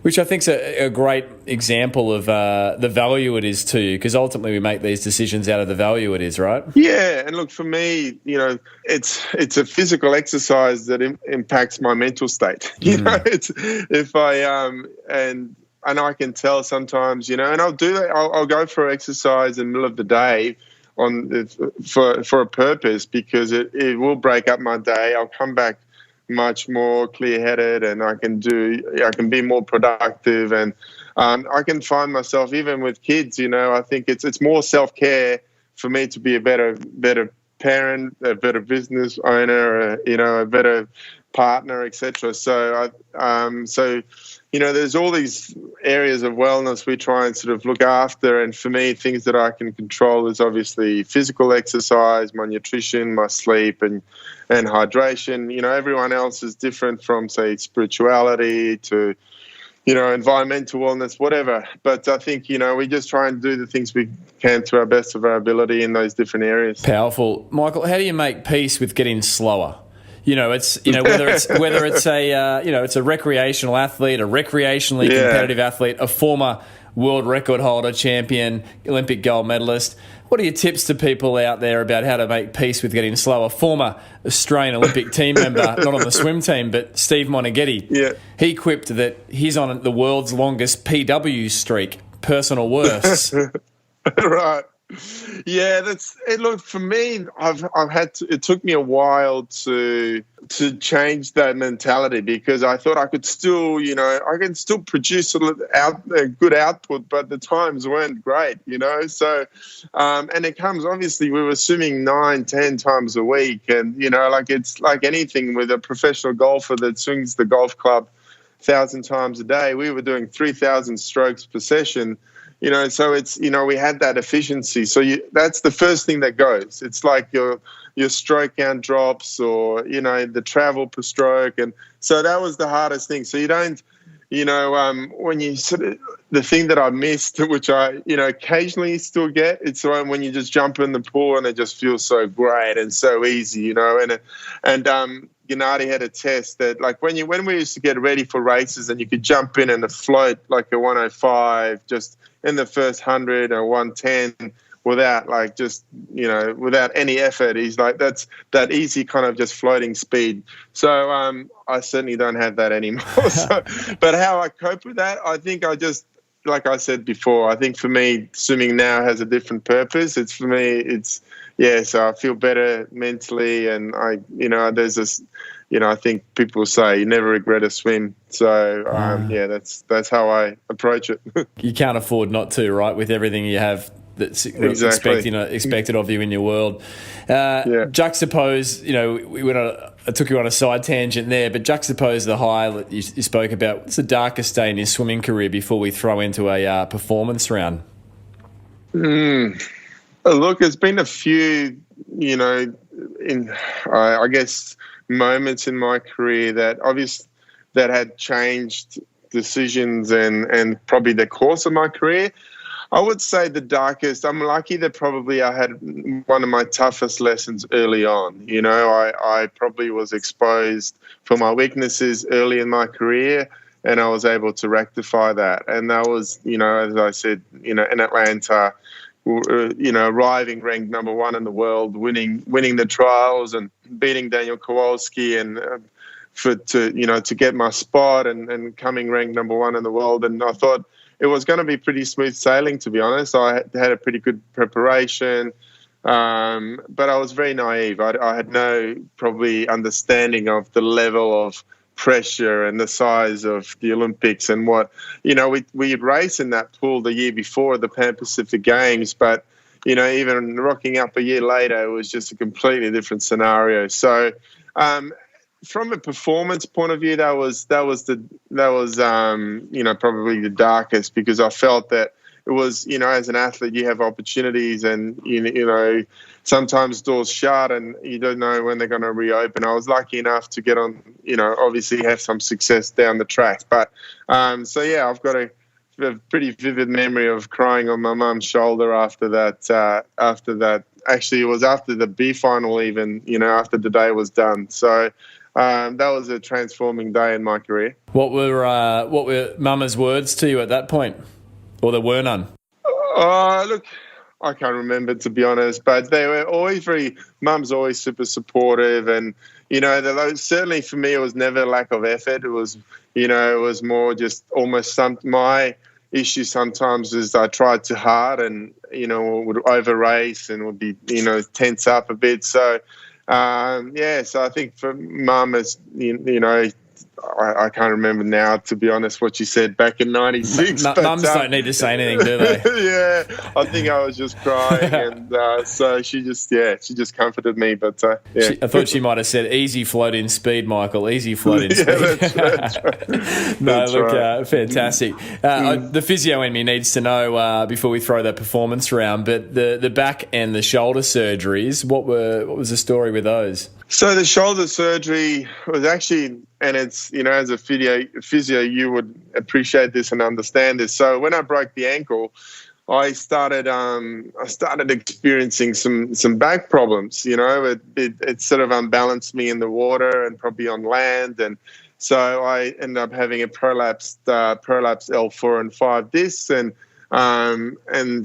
I think is a great example of the value it is to you, because ultimately we make these decisions out of the value it is, right? Yeah, and look, for me, it's a physical exercise that impacts my mental state. It's if I and I can tell sometimes, and I'll do that. I'll go for exercise in the middle of the day for a purpose, because it will break up my day. I'll come back much more clear-headed, and I can be more productive, and I can find myself, even with kids, I think it's more self-care for me to be a better parent, a better business owner, a better partner, etc. So there's all these areas of wellness we try and sort of look after, and for me, things that I can control is obviously physical exercise, my nutrition, my sleep, and hydration. Everyone else is different, from, say, spirituality to, environmental wellness, whatever. But I think, we just try and do the things we can to our best of our ability in those different areas. Powerful. Michael, how do you make peace with getting slower? Whether it's a recreational athlete, a recreationally competitive athlete, a former world record holder, champion, Olympic gold medalist. What are your tips to people out there about how to make peace with getting slower? Former Australian Olympic team member, not on the swim team, but Steve Monaghetti. Yeah. He quipped that he's on the world's longest PW streak, personal worst. Right. Yeah, that's it. Look, for me, I've had to. It took me a while to change that mentality, because I thought I could still, I can still produce a good output, but the times weren't great, So, and it comes, obviously, we were swimming 9-10 times a week, and it's like anything with a professional golfer that swings the golf club 1,000 times a day. We were doing 3,000 strokes per session. So it's, we had that efficiency. So that's the first thing that goes. It's like your stroke count drops, or, the travel per stroke. And so that was the hardest thing. So you don't, when you sort of, the thing that I missed, which I, occasionally still get, it's when you just jump in the pool and it just feels so great and so easy, and Gennady had a test that, like, when we used to get ready for races and you could jump in and float like a 105 just in the first 100 or 110 without, like, just, without any effort. He's like, that's that easy kind of just floating speed. So I certainly don't have that anymore. But how I cope with that, I think I just, like I said before, I think for me, swimming now has a different purpose. So I feel better mentally, and there's this, I think people say you never regret a swim. So that's how I approach it. You can't afford not to, right? With everything you have that's expected of you in your world. Juxtapose, I took you on a side tangent there, but juxtapose the high that you spoke about. What's the darkest day in your swimming career before we throw into a performance round? Look, there's been a few, I guess, moments in my career that had changed decisions and probably the course of my career. I would say the darkest, I'm lucky that probably I had one of my toughest lessons early on. I probably was exposed for my weaknesses early in my career, and I was able to rectify that. And that was, as I said, in Atlanta, arriving ranked number one in the world, winning the trials and beating Daniel Kowalski, and to get my spot and coming ranked number one in the world. And I thought it was going to be pretty smooth sailing, to be honest. I had a pretty good preparation, but I was very naive. I had no probably understanding of the level of pressure and the size of the Olympics and what, we'd race in that pool the year before the Pan Pacific Games, but, even rocking up a year later, it was just a completely different scenario. So, from a performance point of view, that was probably the darkest, because I felt that it was, as an athlete, you have opportunities, and sometimes doors shut and you don't know when they're going to reopen. I was lucky enough to get on, obviously have some success down the track. But I've got a pretty vivid memory of crying on my mum's shoulder after that. Actually, it was after the B final, even, after the day was done. So that was a transforming day in my career. What were Mama's words to you at that point? Or there were none? Look, I can't remember, to be honest, but they were always Mum's always super supportive, and certainly for me it was never lack of effort. It was it was more just almost my issue sometimes is I tried too hard and would over race and would be tense up a bit. So so I think for Mum, as I can't remember now, to be honest, what she said back in '96. Mums don't need to say anything, do they? Yeah, I think I was just crying, and so she just comforted me. But I thought she might have said, "Easy float in speed, Michael. Easy float in speed." That's right. No, look, fantastic. The physio in me needs to know before we throw that performance round. But the back and the shoulder surgeries, what was the story with those? So the shoulder surgery was actually, and it's, as a physio, you would appreciate this and understand this. So when I broke the ankle, I started experiencing some back problems. It sort of unbalanced me in the water and probably on land, and so I ended up having a prolapsed L4 and 5 discs, and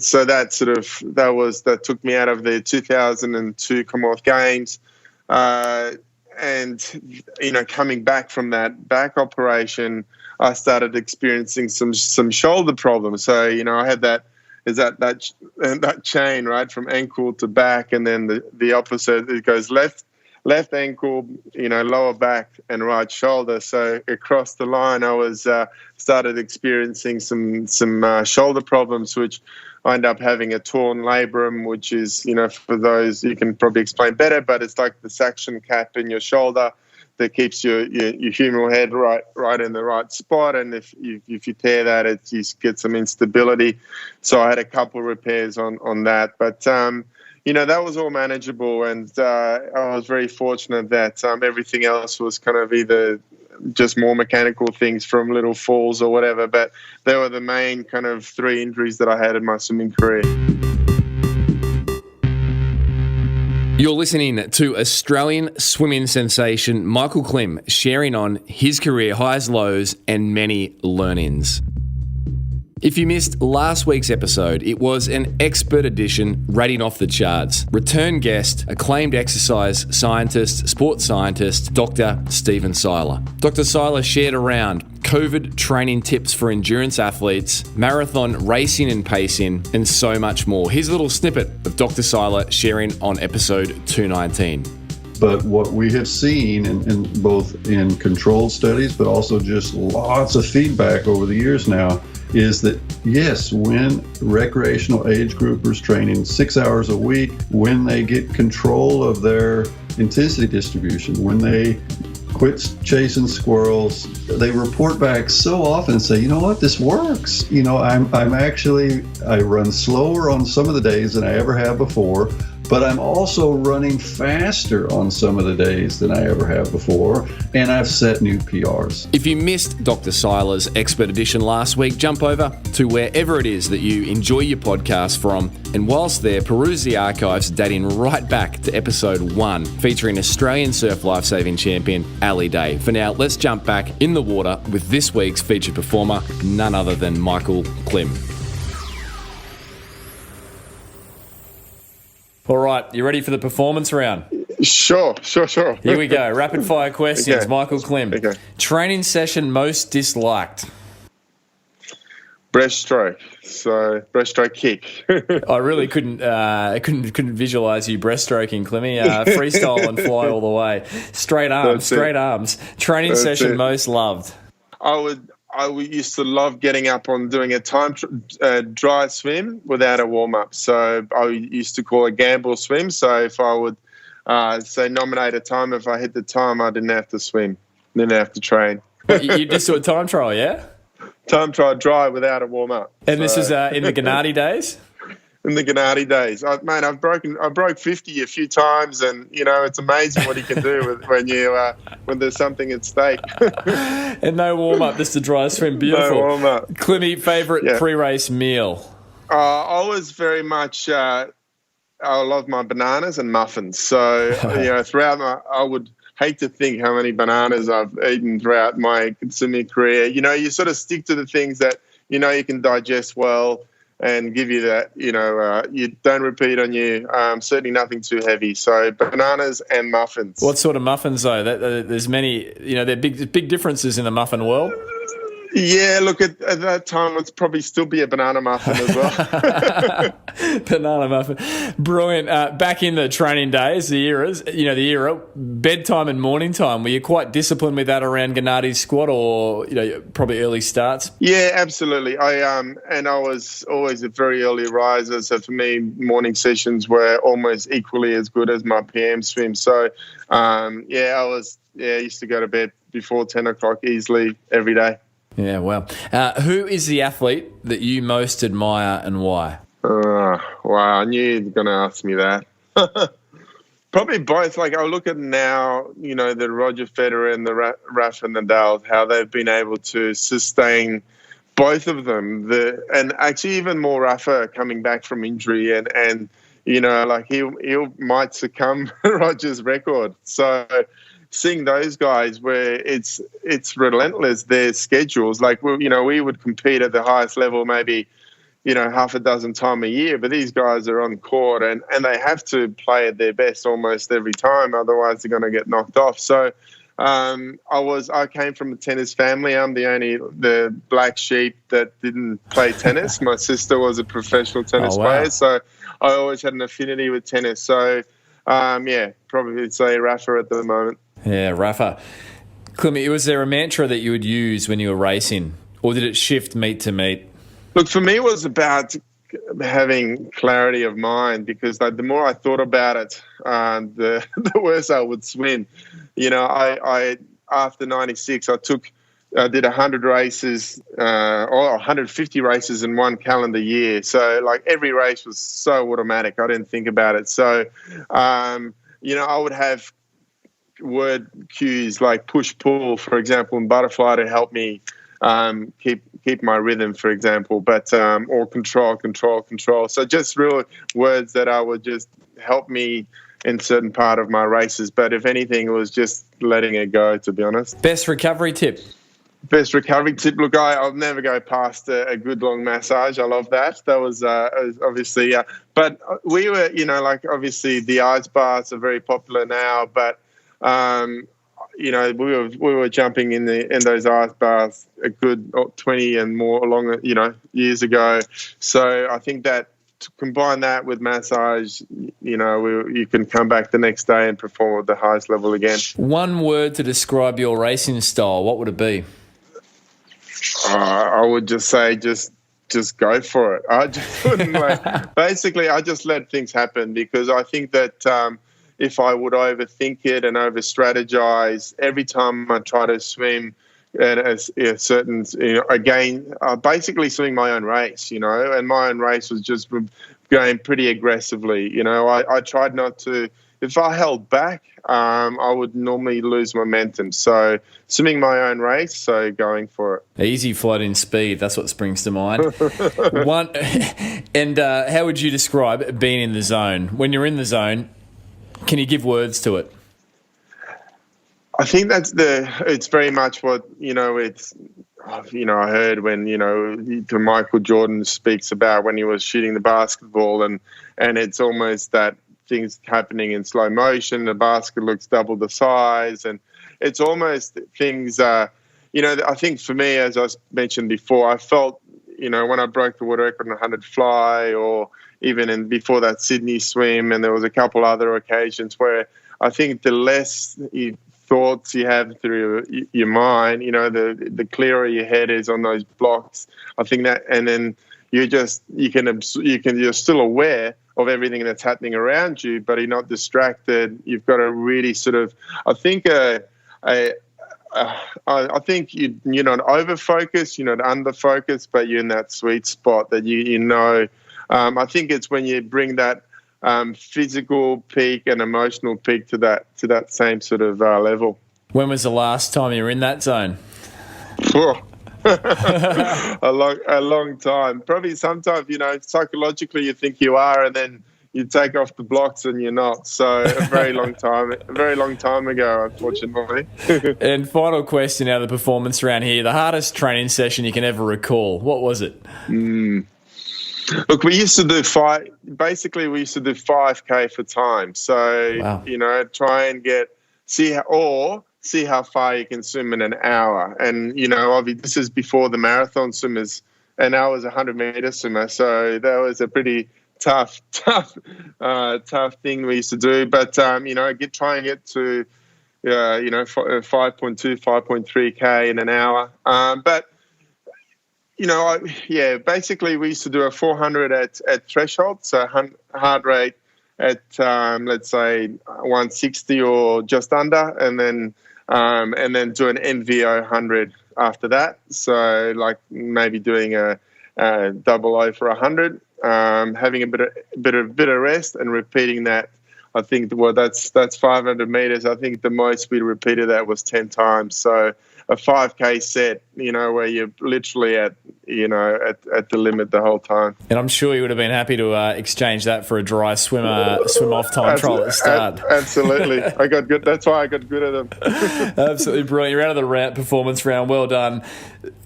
so that took me out of the 2002 Commonwealth Games. Coming back from that back operation, I started experiencing some shoulder problems. So, I had that chain, right, from ankle to back, and then the opposite, it goes left ankle, lower back and right shoulder. So across the line, I was started experiencing some shoulder problems, which I ended up having a torn labrum, which is, for those you can probably explain better, but it's like the suction cap in your shoulder that keeps your humeral head right in the right spot. And if you tear that, you get some instability. So I had a couple of repairs on that, but that was all manageable, and I was very fortunate that everything else was kind of either just more mechanical things from little falls or whatever, but they were the main kind of 3 injuries that I had in my swimming career. You're listening to Australian swimming sensation Michael Klim sharing on his career highs, lows, and many learn-ins. If you missed last week's episode, it was an expert edition rating off the charts. Return guest, acclaimed exercise scientist, sports scientist, Dr. Steven Sylar. Dr. Sylar shared around COVID training tips for endurance athletes, marathon racing and pacing, and so much more. Here's a little snippet of Dr. Sylar sharing on episode 219. But what we have seen in both in controlled studies, but also just lots of feedback over the years now, is that yes, when recreational age groupers training 6 hours a week, when they get control of their intensity distribution, when they quit chasing squirrels, they report back so often and say, you know what, this works. I run slower on some of the days than I ever have before, but I'm also running faster on some of the days than I ever have before, and I've set new PRs. If you missed Dr. Sylar's expert edition last week, jump over to wherever it is that you enjoy your podcast from, and whilst there, peruse the archives dating right back to episode 1, featuring Australian surf lifesaving champion Ali Day. For now, let's jump back in the water with this week's featured performer, none other than Michael Klim. All right, you ready for the performance round? Sure. Here we go. Rapid fire questions. Okay. Michael Klim. Okay. Training session most disliked? Breaststroke. So breaststroke kick. I really couldn't visualise you breaststroking, Klimmy. Freestyle and fly all the way. Straight arms. Training That's session it. Most loved? I used to love getting up on doing a time dry swim without a warm-up. So I used to call it gamble swim. So if I would nominate a time, if I hit the time, I didn't have to swim, didn't have to train. You just do a time trial, yeah? time trial dry without a warm up. And this is in the Gennady days? In the Gennady days. I broke 50 a few times, and, it's amazing what he can do when there's something at stake. And no warm-up, just a dry swim. Beautiful. No warm-up. Climmy, favourite pre-race meal? I was very much... I love my bananas and muffins. So, throughout I would hate to think how many bananas I've eaten throughout my swimming career. You sort of stick to the things that, you can digest well, and give you that, you don't repeat on you, certainly nothing too heavy. So bananas and muffins. What sort of muffins, though? There's many, there are big differences in the muffin world. Yeah, look, at that time, it'd probably still be a banana muffin as well. Banana muffin. Brilliant. Back in the training days, the era, bedtime and morning time, were you quite disciplined with that around Gennady's squad, or, probably early starts? Yeah, absolutely. I was always a very early riser, so for me, morning sessions were almost equally as good as my PM swim. So, I used to go to bed before 10 o'clock easily every day. Yeah, well. Who is the athlete that you most admire and why? Wow, I knew you were going to ask me that. Probably both. Like, I look at now, the Roger Federer and the Rafa Nadal, how they've been able to sustain both of them. And actually even more Rafa coming back from injury and he might succumb Roger's record. So seeing those guys where it's relentless, their schedules, like, we would compete at the highest level maybe, half a dozen times a year, but these guys are on court and they have to play at their best almost every time, otherwise they're going to get knocked off. So I came from a tennis family. I'm the black sheep that didn't play tennis. My sister was a professional tennis player, so I always had an affinity with tennis. So probably say Rafa at the moment. Yeah, Rafa. Climmy, was there a mantra that you would use when you were racing, or did it shift meet to meet? Look, for me, it was about having clarity of mind, because the more I thought about it, the worse I would swim. I after 96, I did 100 races or 150 races in one calendar year. So, like, every race was so automatic. I didn't think about it. So, I would have word cues like push-pull, for example, in butterfly to help me keep my rhythm, for example, but or control. So just real words that I would just help me in certain part of my races. But if anything, it was just letting it go, to be honest. Best recovery tip? Best recovery tip? Look, I'll never go past a good long massage. I love that. That was obviously, but we were, obviously the ice baths are very popular now, but we were jumping in those ice baths a good 20 and more years ago. So I think that to combine that with massage, you can come back the next day and perform at the highest level again. One word to describe your racing style, what would it be? I would just say just go for it. I just wouldn't basically, I just let things happen, because I think that if I would overthink it and over-strategize, every time I try to swim at a certain, basically swimming my own race, and my own race was just going pretty aggressively. I tried not to. If I held back, I would normally lose momentum. So swimming my own race, so going for it. Easy floating speed, that's what springs to mind. How would you describe being in the zone? When you're in the zone, can you give words to it? I think it's very much what, I heard when, Michael Jordan speaks about when he was shooting the basketball, and it's almost that things happening in slow motion. The basket looks double the size, and it's almost things, I think for me, as I mentioned before, I felt, when I broke the world record in 100 fly, or even before that Sydney swim, and there was a couple other occasions where I think the less thoughts you have through your mind, the clearer your head is on those blocks. I think that, and then you're still aware of everything that's happening around you, but you're not distracted. You've got to really sort of, I think a I think you're not over focused, you're not under focused, but you're in that sweet spot that you know. I think it's when you bring that physical peak and emotional peak to that same sort of level. When was the last time you were in that zone? a long time. Probably sometimes, psychologically you think you are, and then you take off the blocks and you're not. So a very long time ago, unfortunately. And final question out of the performance round here, the hardest training session you can ever recall, what was it? Look, we used to do 5K for time. So, wow. Try and see how far you can swim in an hour. And, obviously this is before the marathon swimmers, and I was a 100-meter swimmer. So that was a pretty tough thing we used to do. But, try and get to, 5.2, 5.3K in an hour. Basically we used to do a 400 at threshold, so heart rate at, let's say 160 or just under, and then do an MVO 100 after that. So like maybe doing a double O for 100, having a bit of rest and repeating that. I think that's 500 meters. I think the most we repeated that was 10 times. So a 5K set, where you're literally at the limit the whole time. And I'm sure you would have been happy to exchange that for a dry swim off time trial at the start. Absolutely. I got good. That's why I got good at them. Absolutely brilliant. You're out of the performance round. Well done.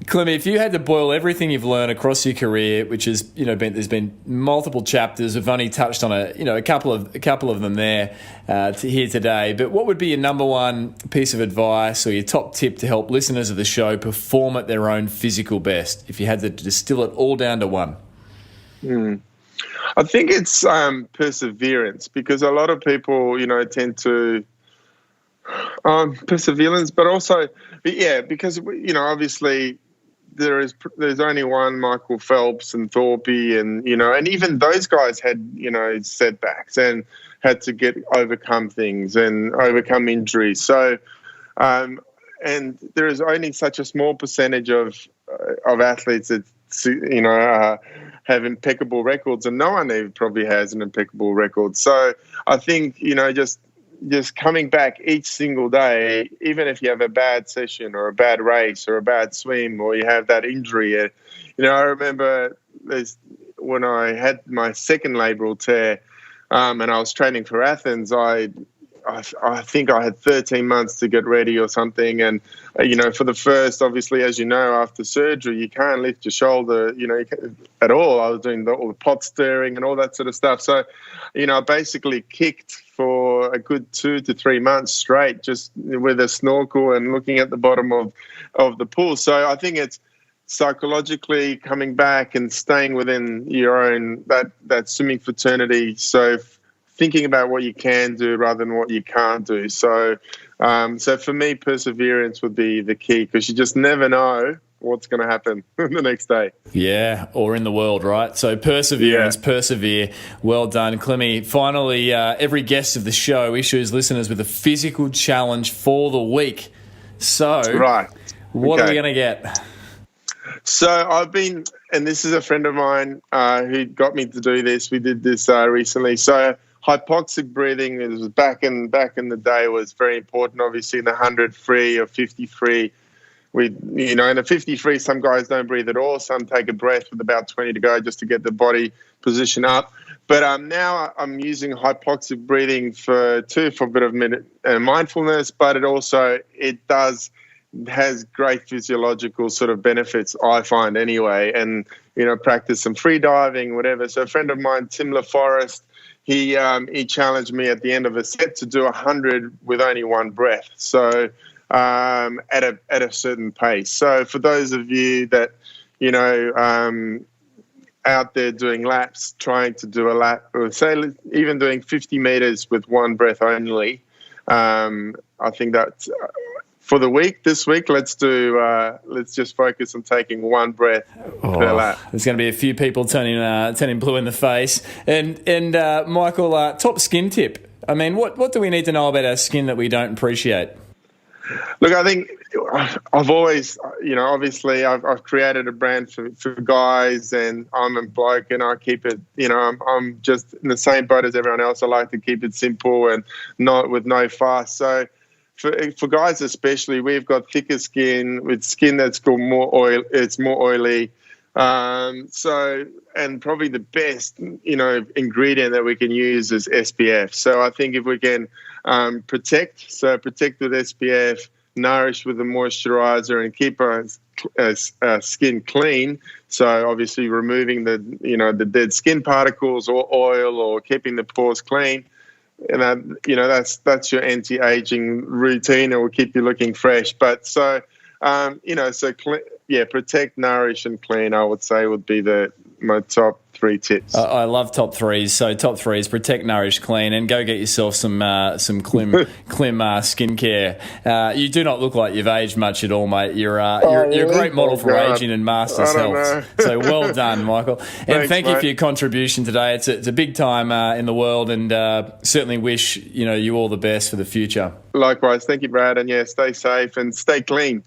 Klim, if you had to boil everything you've learned across your career, which is, there's been multiple chapters. We've only touched on a couple of them there here today. But what would be your number one piece of advice or your top tip to help listeners of the show perform at their own physical best, if you had to distill it all down to one? I think it's perseverance, because a lot of people, tend to perseverance, but also, because obviously there's only one Michael Phelps and Thorpe, and and even those guys had setbacks and had to overcome things and overcome injuries. So, and there is only such a small percentage of athletes that have impeccable records, and no one even probably has an impeccable record. So I think just coming back each single day, even if you have a bad session or a bad race or a bad swim or you have that injury. I remember when I had my second labral tear, and I was training for Athens, I think I had 13 months to get ready or something. And, for the first, obviously, as after surgery, you can't lift your shoulder, at all. I was doing all the pot stirring and all that sort of stuff. So, I basically kicked for a good 2 to 3 months straight, just with a snorkel and looking at the bottom of the pool. So I think it's psychologically coming back and staying within your own, that swimming fraternity. So thinking about what you can do rather than what you can't do. So for me, perseverance would be the key, because you just never know what's going to happen the next day. Yeah, or in the world, right? So perseverance, persevere. Well done, Klimmy. Finally, every guest of the show issues listeners with a physical challenge for the week. So, what are we going to get? So I've been, and this is a friend of mine who got me to do this. We did this recently. So hypoxic breathing is back in the day was very important. Obviously, in the 100 free or 50 free, in a 50 free, some guys don't breathe at all. Some take a breath with about 20 to go just to get the body position up. But now I'm using hypoxic breathing for a bit of mindfulness, but it has great physiological sort of benefits, I find anyway, and practice some free diving, whatever. So a friend of mine, Tim LaForest, he challenged me at the end of a set to do 100 with only one breath. So at a certain pace. So for those of you that out there doing laps, trying to do a lap, or say even doing 50 meters with one breath only, I think that's for the week. This week, let's just focus on taking one breath per lap. There's going to be a few people turning blue in the face. And Michael, top skin tip. I mean, what do we need to know about our skin that we don't appreciate? Look, I think I've always, obviously I've created a brand for guys, and I'm a bloke, and I keep it, I'm just in the same boat as everyone else. I like to keep it simple and not with no fuss. So for guys especially, we've got thicker skin with skin that's got more oil. It's more oily. And probably the best, ingredient that we can use is SPF. So I think if we can protect with SPF, nourish with the moisturizer, and keep our skin clean. So obviously removing the dead skin particles or oil, or keeping the pores clean. And that's your anti-aging routine. It will keep you looking fresh. But protect, nourish, and clean, I would say, would be my top 3 tips. I love top threes. So top threes: protect, nourish, clean, and go get yourself some Klim skincare. You do not look like you've aged much at all, mate. You're a great model for aging and Masters Health. So well done, Michael. And thank you for your contribution today. It's a big time in the world, and certainly wish you all the best for the future. Likewise, thank you, Brad, and stay safe and stay clean.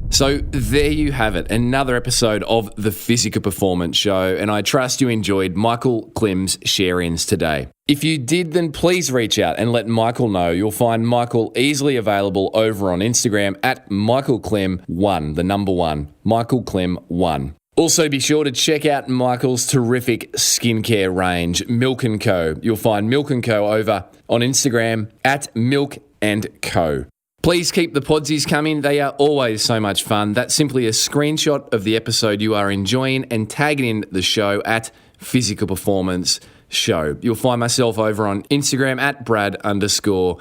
So there you have it, another episode of the Physical Performance Show, and I trust you enjoyed Michael Klim's share-ins today. If you did, then please reach out and let Michael know. You'll find Michael easily available over on Instagram at MichaelKlim1, the number 1, MichaelKlim1. Also, be sure to check out Michael's terrific skincare range, Milk & Co. You'll find Milk & Co. over on Instagram at Milk & Co. Please keep the podsies coming. They are always so much fun. That's simply a screenshot of the episode you are enjoying and tag it in the show at Physical Performance Show. You'll find myself over on Instagram at Brad_beer.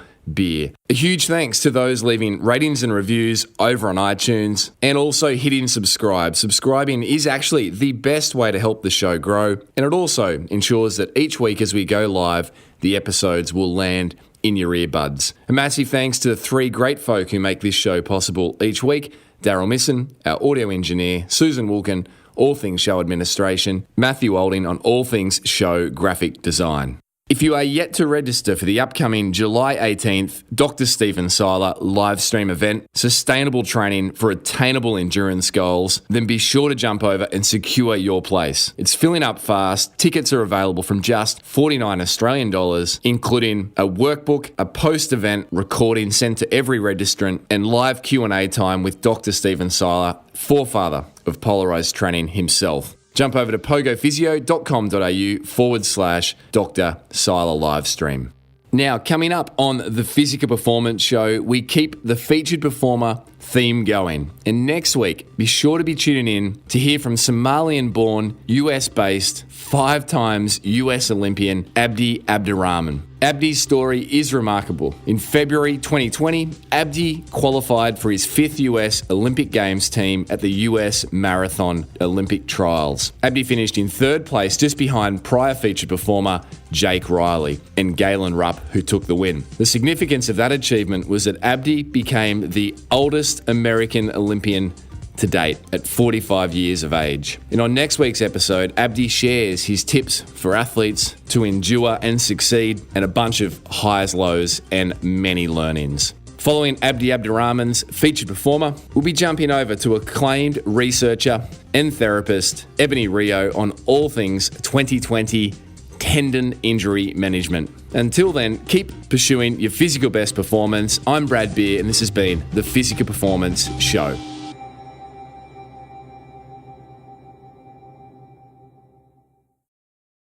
A huge thanks to those leaving ratings and reviews over on iTunes, and also hitting subscribe. Subscribing is actually the best way to help the show grow, and it also ensures that each week as we go live, the episodes will land in your earbuds. A massive thanks to the 3 great folk who make this show possible each week: Daryl Misson, our audio engineer, Susan Wilkin, all things show administration, Matthew Olding on all things show graphic design. If you are yet to register for the upcoming July 18th Dr. Steven Sylar live stream event, Sustainable Training for Attainable Endurance Goals, then be sure to jump over and secure your place. It's filling up fast. Tickets are available from just $49 Australian dollars, including a workbook, a post-event recording sent to every registrant, and live Q&A time with Dr. Steven Sylar, forefather of polarized training himself. Jump over to pogophysio.com.au/Dr. Sylar livestream. Now, coming up on the Physical Performance Show, we keep the featured performer theme going. And next week, be sure to be tuning in to hear from Somalian-born, US-based, 5 times US Olympian Abdi Abdirahman. Abdi's story is remarkable. In February 2020, Abdi qualified for his 5th US Olympic Games team at the US Marathon Olympic Trials. Abdi finished in 3rd place, just behind prior featured performer Jake Riley and Galen Rupp, who took the win. The significance of that achievement was that Abdi became the oldest American Olympian to date at 45 years of age. And on next week's episode, Abdi shares his tips for athletes to endure and succeed, and a bunch of highs, lows, and many learnings. Following Abdi Abdirahman's featured performer, we'll be jumping over to acclaimed researcher and therapist Ebony Rio on all things 2020 tendon injury management. Until then, keep pursuing your physical best performance. I'm Brad Beer, and this has been the Physical Performance Show.